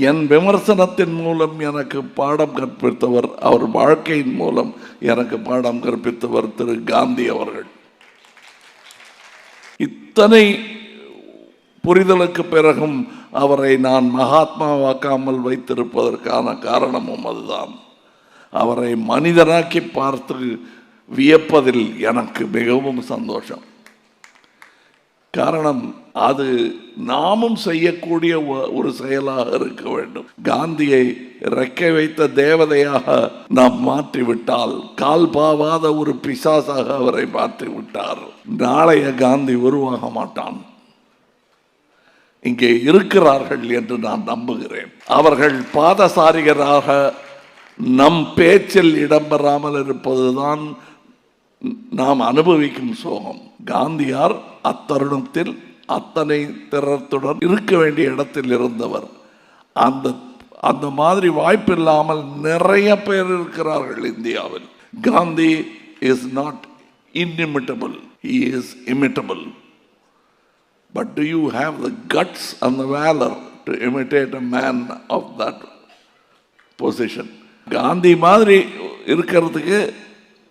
என் விமர்சனத்தின் மூலம் எனக்கு பாடம் கற்பித்தவர், அவர் வாழ்க்கையின் மூலம் எனக்கு பாடம் கற்பித்தவர் திரு காந்தி அவர்கள். இத்தனை புரிதலுக்கு பிறகும் அவரை நான் மகாத்மாவாக்காமல் வைத்திருப்பதற்கான காரணமும் அதுதான். அவரை மனிதனாக்கி பார்த்து வியப்பதில் எனக்கு மிகவும் சந்தோஷம். காரணம், அது நாமும் செய்யக்கூடிய ஒரு செயலாக இருக்க வேண்டும். காந்தியை ரெக்கை வைத்த தேவதையாக நாம் மாற்றிவிட்டால், கால் பாவாத ஒரு பிசாசாக அவரை மாற்றிவிட்டார், நாளைய காந்தி உருவாக மாட்டான். இங்கே இருக்கிறார்கள் என்று நான் நம்புகிறேன். அவர்கள் பாதசாரிகராக நம் பேச்சில் இடம்பெறாமல் இருப்பதுதான் நாம் அனுபவிக்கும் சோகம். காந்தியார் அத்தருணத்தில் அத்தனை திறத்துடன் இருக்க வேண்டிய இடத்தில் இருந்தவர். அந்த மாதிரி வாய்ப்பு இல்லாமல் நிறைய பேர் இருக்கிறார்கள் இந்தியாவில். Gandhi is not inimitable, he is imitable. But do you have the guts and the valor to imitate a man of that position? Gandhi மாதிரி இருக்கிறதுக்கு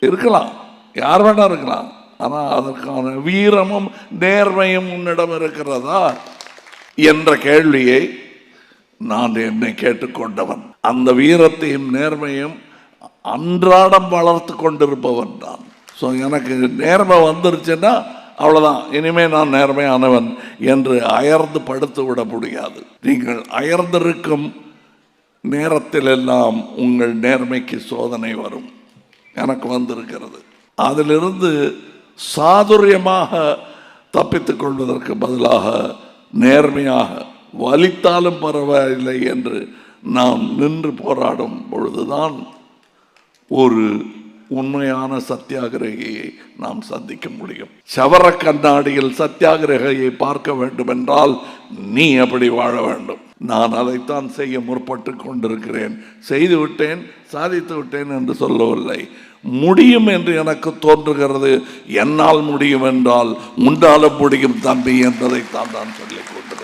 இருக்கலாம், யார் வேணா இருக்கலாம். ஆனால் அதற்கான வீரமும் நேர்மையும் உன்னிடம் இருக்கிறதா என்ற கேள்வியை நான் என்னை கேட்டுக்கொண்டவன். அந்த வீரத்தையும் நேர்மையும் அன்றாடம் வளர்த்து கொண்டிருப்பவன் நான். ஸோ எனக்கு நேர்மை வந்துருச்சுன்னா அவ்வளோதான், இனிமேல் நான் நேர்மையானவன் என்று அயர்ந்து படுத்து விட முடியாது. நீங்கள் அயர்ந்திருக்கும் நேரத்தில் எல்லாம் உங்கள் நேர்மைக்கு சோதனை வரும். எனக்கு வந்திருக்கிறது. அதிலிருந்து சாதுரியமாக தப்பித்துக் கொள்வதற்கு பதிலாக நேர்மையாக வலித்தாலும் பரவாயில்லை என்று நாம் நின்று போராடும் பொழுதுதான் ஒரு உண்மையான சத்தியாகிரகியை நாம் சந்திக்க முடியும். சவர கண்ணாடியில் சத்தியாகிரகியை பார்க்க வேண்டும் என்றால் நீ எப்படி வாழ வேண்டும். நான் அதைத்தான் செய்ய முற்பட்டு கொண்டிருக்கிறேன். செய்து விட்டேன், சாதித்து விட்டேன் என்று சொல்லவில்லை. முடியும் என்று எனக்கு தோன்றுகிறது. என்னால் முடியும் என்றால் உண்டால முடியும் தம்பி என்பதைத்தான் நான் சொல்லிக் கொண்டிருக்கிறேன்.